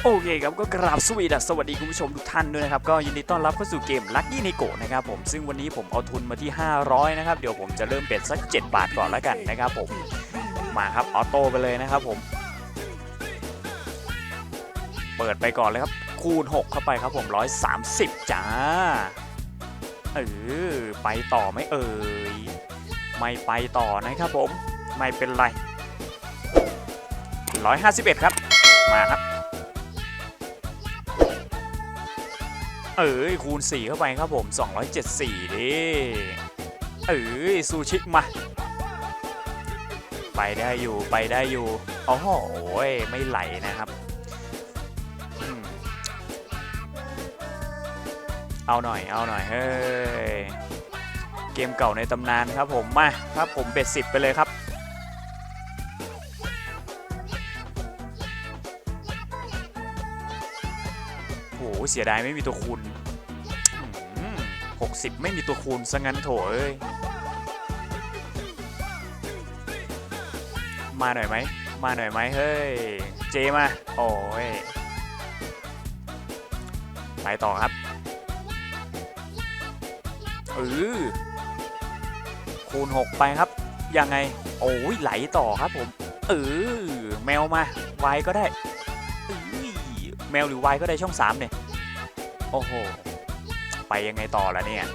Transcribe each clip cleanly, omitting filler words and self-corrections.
โอเคครับก็กราบสวัสดีคุณผู้ชมทุกท่านด้วยนะครับก็ยินดีต้อนรับเข้าสู่เกม Lucky Neko นะครับผมซึ่งวันนี้ผมเอาทุนมาที่500นะครับเดี๋ยวผมจะเริ่มเป็นสัก7 บาทก่อนแล้วกันนะครับผมมาครับออโต้ไปเลยนะครับผมเปิดไปก่อนเลยครับคูณ6เข้าไปครับผม130จ้าไปต่อไหมไม่ไปต่อนะครับผมไม่เป็นไร151ครับมาครับคูณ4เข้าไปครับผม274ดิซูชิมาไปได้อยู่โอ้โหไม่ไหลนะครับเอาหน่อยเฮ้ยเกมเก่าในตำนานครับผมมาครับผมเบ็ด10ไปเลยครับโหเสียดายไม่มีตัวคูณ60ไม่มีตัวคูณซะงั้นโถมาหน่อยไหมเฮ้ยเจมาโอ้ยไปต่อครับคูณ6ไปครับยังไงโอ้ยไหลต่อครับผมแมวมาไวก็ได้แมวหรือไวก็ได้ช่อง3เนี่ยโอ้โหไปยังไงต่อล่ะเนี่ย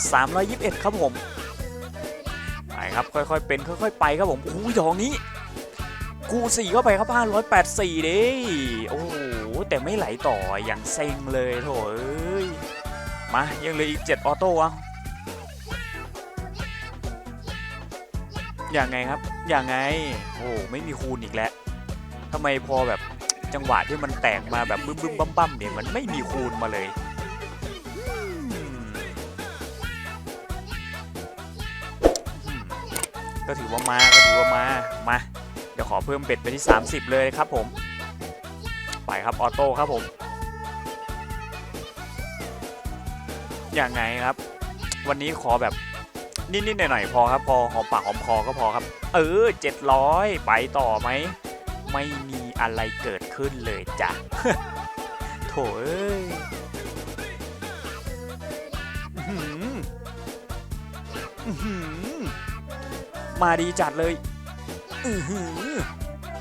321ครับผมไปครับค่อยๆเป็นค่อยๆไปครับผมอู้ยดอกนี้กู4เข้าไปครับ584เด้โอ้โหแต่ไม่ไหลต่ออย่างเซ็งเลยโถมายังเหลืออีก7ออโต้อะยังไงครับยังไงโอ้ไม่มีคูณอีกแล้วทำไมพอแบบจังหวะที่มันแตกมาแบบบึ้มบั้มเนี่ยมันไม่มีคูณมาเลยก็ถือว่ามาเดี๋ยวขอเพิ่มเบ็ดไปที่30เลยครับผมไปครับออโต้ครับผมยังไงครับวันนี้ขอแบบนิดหน่อยพอครับพอหอมปากหอมคอก็พอครับ700ไปต่อไหมไม่มีอะไรเกิดขึ้นเลยจ้ะ โถมาดีจัดเลย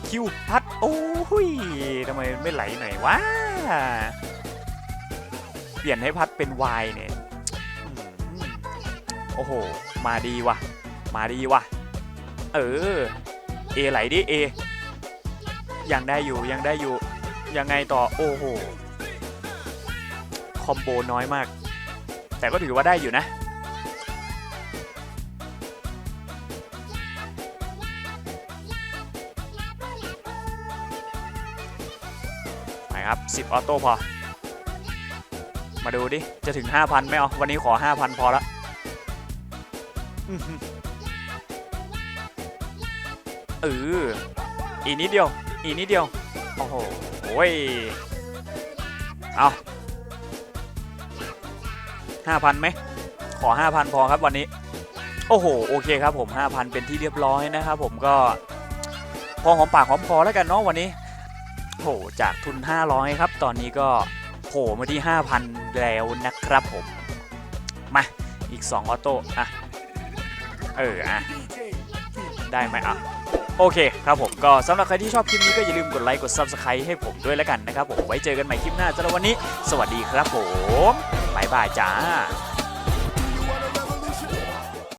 คิวพัดโอ้ยทำไมไม่ไหลหน่อยวะเปลี่ยนให้พัดเป็นวายเนี่ยโอ้โหมาดีวะไหลดิยังได้อยู่ยังไงต่อโอ้โหคอมโบน้อยมากแต่ก็ถือว่าได้อยู่นะไปครับ10ออโต้พอมาดูดิจะถึง 5,000 ไม่เอาวันนี้ขอ 5,000 พอละอีกนิดเดียวโอ้โหเอา 5,000 ไหมขอ 5,000 พอครับวันนี้โอ้โหโอเคครับผม 5,000 เป็นที่เรียบร้อยนะครับผมก็พอหอมปากหอมคอแล้วกันเนาะวันนี้โหจากทุน500ครับตอนนี้ก็โผล่มาที่ 5,000 แล้วนะครับผมมาอีก2ออโต้ได้ไหมโอเคครับผมก็สำหรับใครที่ชอบคลิปนี้ก็อย่าลืมกดไลค์กด Subscribe ให้ผมด้วยแล้วกันนะครับผมไว้เจอกันใหม่คลิปหน้าสำหรับวันนี้สวัสดีครับผมบ๊ายบายจ้า